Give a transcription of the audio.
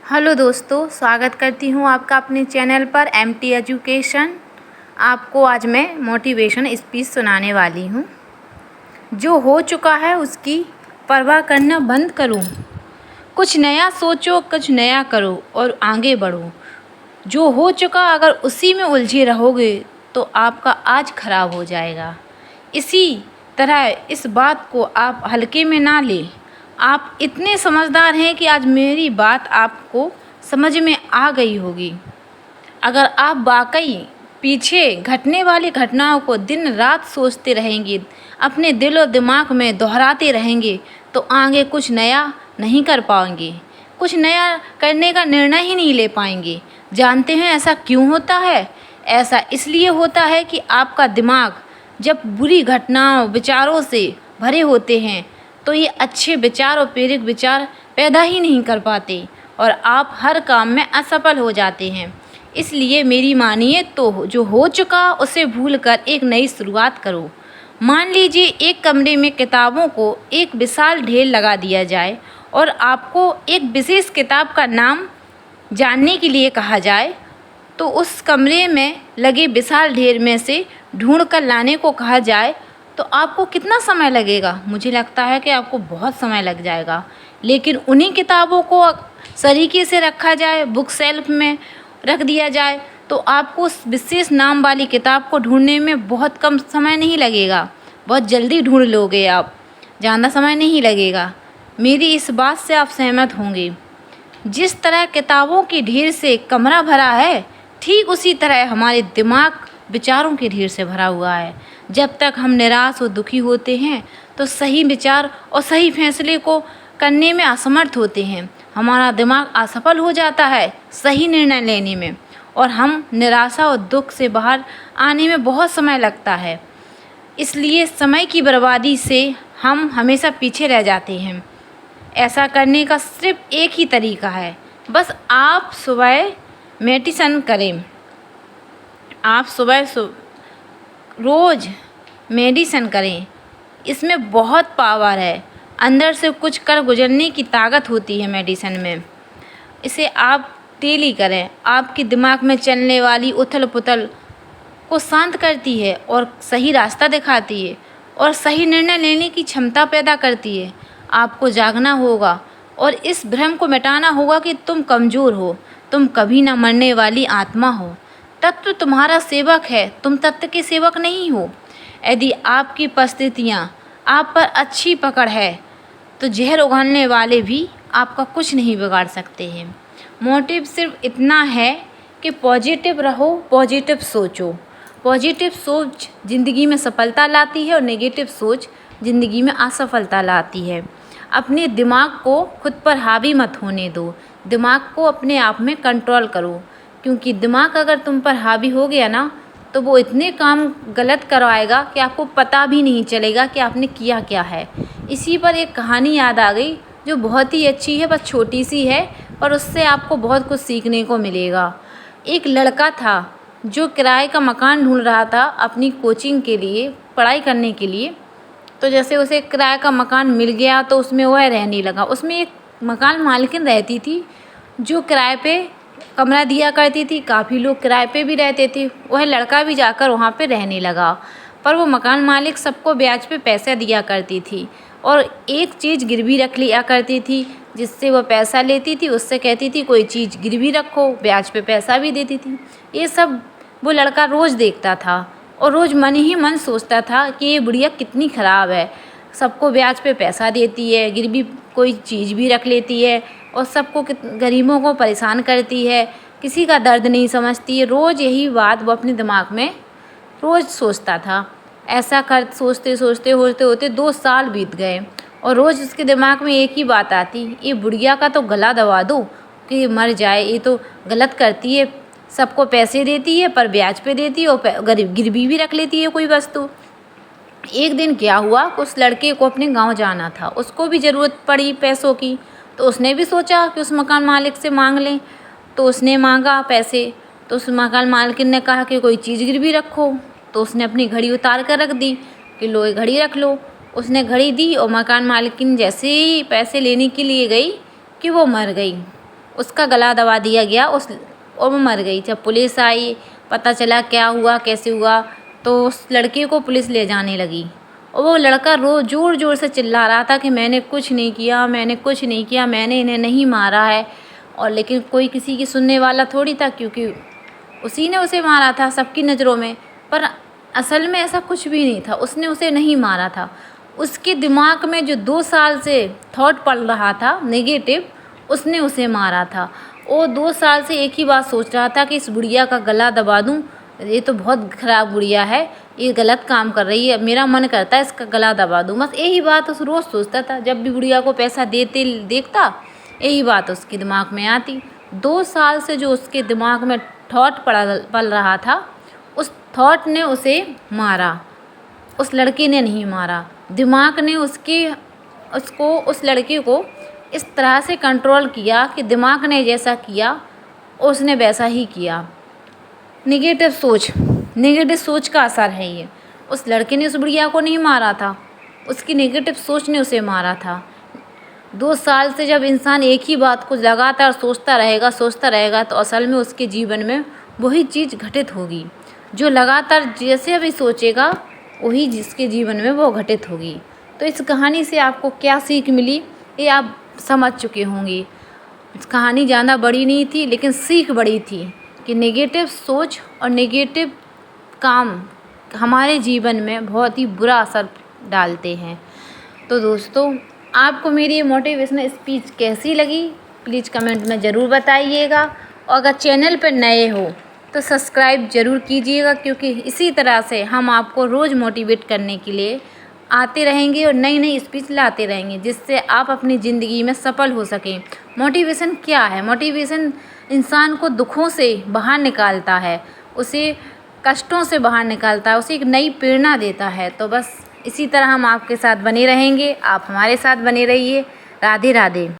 Hello दोस्तों, स्वागत करती हूँ आपका अपने चैनल पर एमटी एजुकेशन। आपको आज मैं मोटिवेशन स्पीच सुनाने वाली हूँ। जो हो चुका है उसकी परवाह करना बंद करो, कुछ नया सोचो, कुछ नया करो और आगे बढ़ो। जो हो चुका अगर उसी में उलझे रहोगे तो आपका आज खराब हो जाएगा। इसी तरह इस बात को आप हल्के में ना लें। आप इतने समझदार हैं कि आज मेरी बात आपको समझ में आ गई होगी। अगर आप वाकई पीछे घटने वाली घटनाओं को दिन रात सोचते रहेंगे, अपने दिल और दिमाग में दोहराते रहेंगे, तो आगे कुछ नया नहीं कर पाएंगे, कुछ नया करने का निर्णय ही नहीं ले पाएंगे। जानते हैं ऐसा क्यों होता है? ऐसा इसलिए होता है कि आपका दिमाग जब बुरी घटनाओं विचारों से भरे होते हैं तो ये अच्छे विचार और प्रेरक विचार पैदा ही नहीं कर पाते और आप हर काम में असफल हो जाते हैं। इसलिए मेरी मानिए तो जो हो चुका उसे भूलकर एक नई शुरुआत करो। मान लीजिए एक कमरे में किताबों को एक विशाल ढेर लगा दिया जाए और आपको एक विशेष किताब का नाम जानने के लिए कहा जाए, तो उस कमरे में लगे विशाल ढेर में से ढूंढ कर लाने को कहा जाए तो आपको कितना समय लगेगा? मुझे लगता है कि आपको बहुत समय लग जाएगा। लेकिन उन्हीं किताबों को सरीके से रखा जाए, बुक शेल्फ में रख दिया जाए, तो आपको उस विशेष नाम वाली किताब को ढूंढने में बहुत कम समय नहीं लगेगा, बहुत जल्दी ढूंढ लोगे आप, ज़्यादा समय नहीं लगेगा। मेरी इस बात से आप सहमत होंगे। जिस तरह किताबों की ढेर से कमरा भरा है, ठीक उसी तरह हमारे दिमाग विचारों की ढेर से भरा हुआ है। जब तक हम निराश और दुखी होते हैं तो सही विचार और सही फैसले को करने में असमर्थ होते हैं। हमारा दिमाग असफल हो जाता है सही निर्णय लेने में और हम निराशा और दुख से बाहर आने में बहुत समय लगता है। इसलिए समय की बर्बादी से हम हमेशा पीछे रह जाते हैं। ऐसा करने का सिर्फ एक ही तरीका है, बस आप सुबह मेडिटेशन करें। आप सुबह रोज़ मेडिटेशन करें। इसमें बहुत पावर है, अंदर से कुछ कर गुजरने की ताकत होती है मेडिटेशन में। इसे आप डेली करें। आपके दिमाग में चलने वाली उथल पुथल को शांत करती है और सही रास्ता दिखाती है और सही निर्णय लेने की क्षमता पैदा करती है। आपको जागना होगा और इस भ्रम को मिटाना होगा कि तुम कमज़ोर हो, तुम कभी न मरने वाली आत्मा हो। तत्व तुम्हारा सेवक है, तुम तत्व के सेवक नहीं हो। यदि आपकी परिस्थितियाँ आप पर अच्छी पकड़ है तो जहर उगलने वाले भी आपका कुछ नहीं बिगाड़ सकते हैं। मोटिव सिर्फ इतना है कि पॉजिटिव रहो, पॉजिटिव सोचो। पॉजिटिव सोच ज़िंदगी में सफलता लाती है और नेगेटिव सोच ज़िंदगी में असफलता लाती है। अपने दिमाग को खुद पर हावी मत होने दो, दिमाग को अपने आप में कंट्रोल करो, क्योंकि दिमाग अगर तुम पर हावी हो गया ना तो वो इतने काम गलत करवाएगा कि आपको पता भी नहीं चलेगा कि आपने किया क्या है। इसी पर एक कहानी याद आ गई जो बहुत ही अच्छी है, बस छोटी सी है, पर उससे आपको बहुत कुछ सीखने को मिलेगा। एक लड़का था जो किराए का मकान ढूंढ रहा था अपनी कोचिंग के लिए, पढ़ाई करने के लिए। तो जैसे उसे किराए का मकान मिल गया तो उसमें वह रहने लगा। उसमें एक मकान मालकिन रहती थी जो किराए पे कमरा दिया करती थी। काफ़ी लोग किराए पे भी रहते थे। वह लड़का भी जाकर वहाँ पे रहने लगा, पर वो मकान मालिक सबको ब्याज पे पैसा दिया करती थी और एक चीज़ गिरवी रख लिया करती थी, जिससे वह पैसा लेती थी, उससे कहती थी कोई चीज़ गिरवी रखो, ब्याज पे पैसा भी देती थी। ये सब वो लड़का रोज़ देखता था और रोज़ मन ही मन सोचता था कि ये बुढ़िया कितनी ख़राब है, सबको ब्याज पे पैसा देती है, गिरवी कोई चीज़ भी रख लेती है और सबको गरीबों को परेशान करती है, किसी का दर्द नहीं समझती है। रोज़ यही बात वो अपने दिमाग में रोज़ सोचता था। ऐसा कर सोचते सोचते होते होते 2 साल बीत गए और रोज़ उसके दिमाग में एक ही बात आती, ये बुढ़िया का तो गला दबा दो कि मर जाए, ये तो गलत करती है, सबको पैसे देती है पर ब्याज पे देती है और गिरवी भी रख लेती है कोई वस्तु। एक दिन क्या हुआ, उस लड़के को अपने गांव जाना था, उसको भी ज़रूरत पड़ी पैसों की, तो उसने भी सोचा कि उस मकान मालिक से मांग लें। तो उसने मांगा पैसे, तो उस मकान मालिक ने कहा कि कोई चीज़ गिरवी रखो। तो उसने अपनी घड़ी उतार कर रख दी कि लो ये घड़ी रख लो। उसने घड़ी दी और मकान मालिकिन जैसे ही पैसे लेने के लिए गई कि वो मर गई। उसका गला दबा दिया गया और वो मर गई। जब पुलिस आई, पता चला क्या हुआ कैसे हुआ, तो उस लड़की को पुलिस ले जाने लगी और वो लड़का ज़ोर ज़ोर से चिल्ला रहा था कि मैंने कुछ नहीं किया, मैंने कुछ नहीं किया, मैंने इन्हें नहीं मारा है। और लेकिन कोई किसी की सुनने वाला थोड़ी था, क्योंकि उसी ने उसे मारा था सबकी नज़रों में। पर असल में ऐसा कुछ भी नहीं था, उसने उसे नहीं मारा था। उसके दिमाग में जो 2 साल से थॉट पल रहा था नेगेटिव, उसने उसे मारा था। वो 2 साल से एक ही बात सोच रहा था कि इस बुढ़िया का गला दबा दूं, ये तो बहुत ख़राब बुढ़िया है, ये गलत काम कर रही है, मेरा मन करता है इसका गला दबा दूं। बस यही बात उस रोज़ सोचता था। जब भी बुढ़िया को पैसा देते देखता, यही बात उसके दिमाग में आती। 2 साल से जो उसके दिमाग में थॉट पल रहा था, उस थॉट ने उसे मारा, उस लड़की ने नहीं मारा। दिमाग ने उस लड़के को इस तरह से कंट्रोल किया कि दिमाग ने जैसा किया उसने वैसा ही किया। नेगेटिव सोच का असर है ये। उस लड़के ने उस बुढ़िया को नहीं मारा था, उसकी नेगेटिव सोच ने उसे मारा था। 2 साल से जब इंसान एक ही बात को लगातार सोचता रहेगा तो असल में उसके जीवन में वही चीज़ घटित होगी। जो लगातार जैसे भी सोचेगा वही जिसके जीवन में वो घटित होगी। तो इस कहानी से आपको क्या सीख मिली, ये आप समझ चुके होंगे। कहानी ज़्यादा बड़ी नहीं थी, लेकिन सीख बड़ी थी कि नेगेटिव सोच और नेगेटिव काम हमारे जीवन में बहुत ही बुरा असर डालते हैं। तो दोस्तों, आपको मेरी ये मोटिवेशनल स्पीच कैसी लगी, प्लीज़ कमेंट में ज़रूर बताइएगा। और अगर चैनल पर नए हो तो सब्सक्राइब ज़रूर कीजिएगा, क्योंकि इसी तरह से हम आपको रोज़ मोटिवेट करने के लिए आते रहेंगे और नई नई स्पीच लाते रहेंगे, जिससे आप अपनी ज़िंदगी में सफल हो सकें। मोटिवेशन क्या है? मोटिवेशन इंसान को दुखों से बाहर निकालता है, उसे कष्टों से बाहर निकालता है, उसे एक नई प्रेरणा देता है। तो बस इसी तरह हम आपके साथ बने रहेंगे, आप हमारे साथ बने रहिए। राधे राधे।